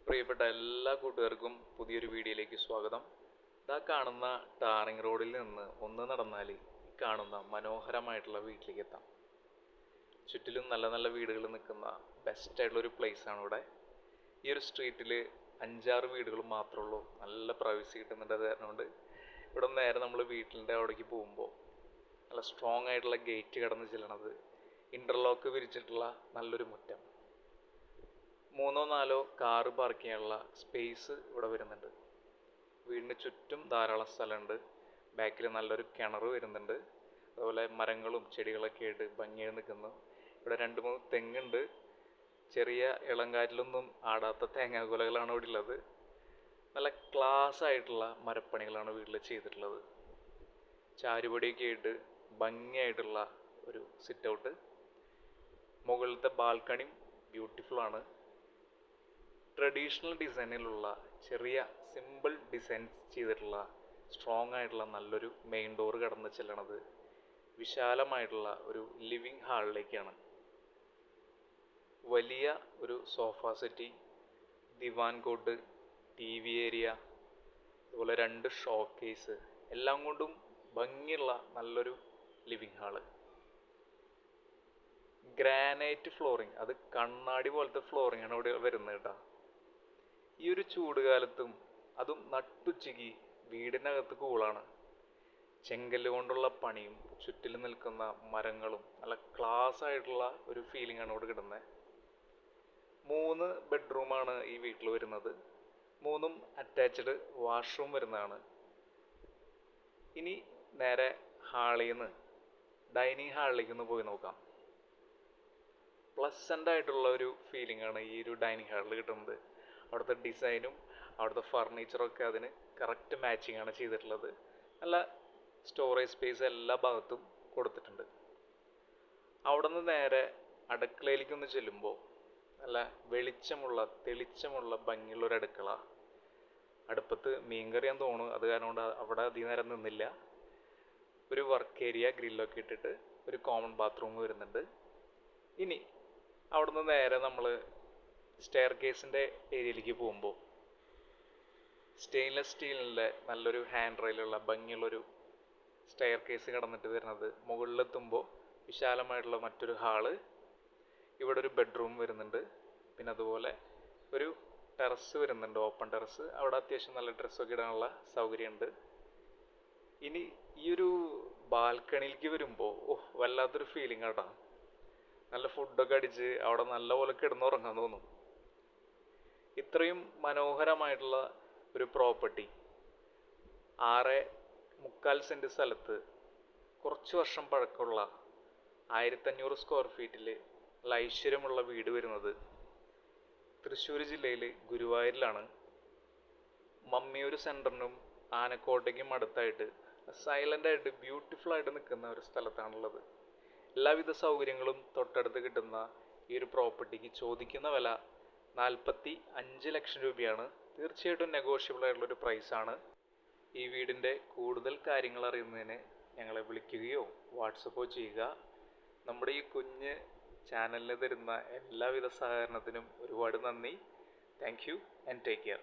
പ്രിയപ്പെട്ട എല്ലാ കൂട്ടുകാർക്കും പുതിയൊരു വീഡിയോയിലേക്ക് സ്വാഗതം. ഇതാ കാണുന്ന ടാറിംഗ് റോഡിൽ നിന്ന് ഒന്ന് നടന്നാൽ ഈ കാണുന്ന മനോഹരമായിട്ടുള്ള വീട്ടിലേക്ക് എത്താം. ചുറ്റിലും നല്ല നല്ല വീടുകൾ നിൽക്കുന്ന ബെസ്റ്റ് ആയിട്ടുള്ള ഒരു പ്ലേസ് ആണ് ഇവിടെ. ഈ ഒരു സ്ട്രീറ്റിൽ 5-6 വീടുകൾ മാത്രമേ ഉള്ളൂ. നല്ല പ്രൈവസി കിട്ടുന്നുണ്ട്. അത് കാരണം കൊണ്ട് ഇവിടെ നേരെ നമ്മൾ വീട്ടിൻ്റെ അവിടേക്ക് പോകുമ്പോൾ നല്ല സ്ട്രോങ് ആയിട്ടുള്ള ഗേറ്റ് കടന്ന് ചെല്ലണത്, ഇൻ്റർലോക്ക് വിരിച്ചിട്ടുള്ള നല്ലൊരു മുറ്റം, 3-4 കാറ് പാർക്ക് ചെയ്യാനുള്ള സ്പേസ് ഇവിടെ വരുന്നുണ്ട്. വീടിന് ചുറ്റും ധാരാളം സ്ഥലമുണ്ട്. ബാക്കിൽ നല്ലൊരു കിണർ വരുന്നുണ്ട്. അതുപോലെ മരങ്ങളും ചെടികളൊക്കെ ആയിട്ട് ഭംഗിയായി നിൽക്കുന്നു. ഇവിടെ 2-3 തെങ്ങുണ്ട്. ചെറിയ ഇളങ്കാറ്റിലൊന്നും ആടാത്ത തേങ്ങാക്കുലകളാണ് ഇവിടെ ഉള്ളത്. നല്ല ക്ലാസ് ആയിട്ടുള്ള മരപ്പണികളാണ് വീട്ടിൽ ചെയ്തിട്ടുള്ളത്. ചാരുപടിയൊക്കെ ആയിട്ട് ഭംഗിയായിട്ടുള്ള ഒരു സിറ്റ് ഔട്ട്. മുകളിലത്തെ ബാൽക്കണിയും ബ്യൂട്ടിഫുൾ ആണ്. ട്രഡീഷണൽ ഡിസൈനിലുള്ള ചെറിയ സിമ്പിൾ ഡിസൈൻസ് ചെയ്തിട്ടുള്ള സ്ട്രോങ് ആയിട്ടുള്ള നല്ലൊരു മെയിൻ ഡോർ കടന്ന് ചെല്ലണത് വിശാലമായിട്ടുള്ള ഒരു ലിവിങ് ഹാളിലേക്കാണ്. വലിയ ഒരു സോഫ സെറ്റി, ദിവാൻ കോട്ട്, TV ഏരിയ, അതുപോലെ 2 ഷോ കേസ്, എല്ലാം കൊണ്ടും ഭംഗിയുള്ള നല്ലൊരു ലിവിങ് ഹാള്. ഗ്രാനൈറ്റ് ഫ്ലോറിങ്, അത് കണ്ണാടി പോലത്തെ ഫ്ലോറിങ് ആണ് ഇവിടെ വരുന്നത് കേട്ടോ. ഈ ഒരു ചൂടുകാലത്തും അതും നട്ടുച്ചയ്ക്ക് വീടിനകത്ത് കൂളാണ്. ചെങ്കല്ല് കൊണ്ടുള്ള പണിയും ചുറ്റിലും നിൽക്കുന്ന മരങ്ങളും നല്ല ക്ലാസ് ആയിട്ടുള്ള ഒരു ഫീലിംഗ് ആണ് ഇവിടെ കിട്ടുന്നത്. 3 ബെഡ്റൂമാണ് ഈ വീട്ടിൽ വരുന്നത്. 3ഉം അറ്റാച്ച്ഡ് വാഷ്റൂം വരുന്നതാണ്. ഇനി നേരെ ഹാളിൽ നിന്ന് ഡൈനിങ് ഹാളിലേക്ക് ഒന്ന് പോയി നോക്കാം. പ്ലസൻ്റ് ആയിട്ടുള്ള ഒരു ഫീലിംഗ് ആണ് ഈ ഒരു ഡൈനിങ് ഹാളിൽ കിട്ടുന്നത്. അവിടുത്തെ ഡിസൈനും അവിടുത്തെ ഫർണിച്ചറൊക്കെ അതിന് കറക്റ്റ് മാച്ചിങ് ആണ് ചെയ്തിട്ടുള്ളത്. നല്ല സ്റ്റോറേജ് സ്പേസ് എല്ലാ ഭാഗത്തും കൊടുത്തിട്ടുണ്ട്. അവിടെ നിന്ന് നേരെ അടുക്കളയിലേക്കൊന്ന് ചെല്ലുമ്പോൾ നല്ല തെളിച്ചമുള്ള ഭംഗിയുള്ളൊരു അടുക്കള. അടുപ്പത്ത് മീൻകറിയാൻ തോന്നുന്നു, അത് കാരണം കൊണ്ട് അവിടെ അധികം നേരം നിന്നില്ല. ഒരു വർക്ക് ഏരിയ ഗ്രില്ലൊക്കെ ഇട്ടിട്ട് ഒരു കോമൺ ബാത്റൂം വരുന്നുണ്ട്. ഇനി അവിടെ നിന്ന് നേരെ നമ്മൾ സ്റ്റെയർ കേസിൻ്റെ ഏരിയയിലേക്ക് പോകുമ്പോൾ സ്റ്റെയിൻലെസ് സ്റ്റീലിൻ്റെ നല്ലൊരു ഹാൻഡ് റെയിലുള്ള ഭംഗിയുള്ളൊരു സ്റ്റെയർ കേസ് കടന്നിട്ട് വരുന്നത്. മുകളിലെത്തുമ്പോൾ വിശാലമായിട്ടുള്ള മറ്റൊരു ഹാള്, ഇവിടെ ഒരു ബെഡ്റൂം വരുന്നുണ്ട്. പിന്നെ അതുപോലെ ഒരു ടെറസ് വരുന്നുണ്ട്, ഓപ്പൺ ടെറസ്. അവിടെ അത്യാവശ്യം നല്ല ഡ്രസ്സൊക്കെ ഇടാനുള്ള സൗകര്യമുണ്ട്. ഇനി ഈ ഒരു ബാൽക്കണിയിലേക്ക് വരുമ്പോൾ വല്ലാത്തൊരു ഫീലിംഗ് ആട്ടാ. നല്ല ഫുഡൊക്കെ അടിച്ച് അവിടെ നല്ലപോലെ കിടന്നുറങ്ങാൻ തോന്നും. ഇത്രയും മനോഹരമായിട്ടുള്ള ഒരു പ്രോപ്പർട്ടി 6.25 സെൻറ്റ് സ്ഥലത്ത് കുറച്ച് വർഷം പഴക്കമുള്ള 1500 സ്ക്വയർ ഫീറ്റിൽ നല്ല ഐശ്വര്യമുള്ള വീട് വരുന്നത് തൃശ്ശൂർ ജില്ലയിൽ ഗുരുവായൂരിലാണ്. മമ്മിയൂർ സെൻറ്ററിനും ആനക്കോട്ടയ്ക്കും അടുത്തായിട്ട് സൈലൻ്റായിട്ട് ബ്യൂട്ടിഫുള്ളായിട്ട് നിൽക്കുന്ന ഒരു സ്ഥലത്താണുള്ളത്. എല്ലാവിധ സൗകര്യങ്ങളും തൊട്ടടുത്ത് കിട്ടുന്ന ഈ ഒരു പ്രോപ്പർട്ടിക്ക് ചോദിക്കുന്ന വില 45 ലക്ഷം രൂപയാണ്. തീർച്ചയായിട്ടും നെഗോഷ്യബിൾ ആയിട്ടുള്ളൊരു പ്രൈസാണ്. ഈ വീടിൻ്റെ കൂടുതൽ കാര്യങ്ങൾ അറിയുന്നതിന് ഞങ്ങളെ വിളിക്കുകയോ വാട്സപ്പോ ചെയ്യുക. നമ്മുടെ ഈ കുഞ്ഞ് ചാനലിന് തരുന്ന എല്ലാവിധ സഹകരണത്തിനും ഒരുപാട് നന്ദി. Thank you and take care.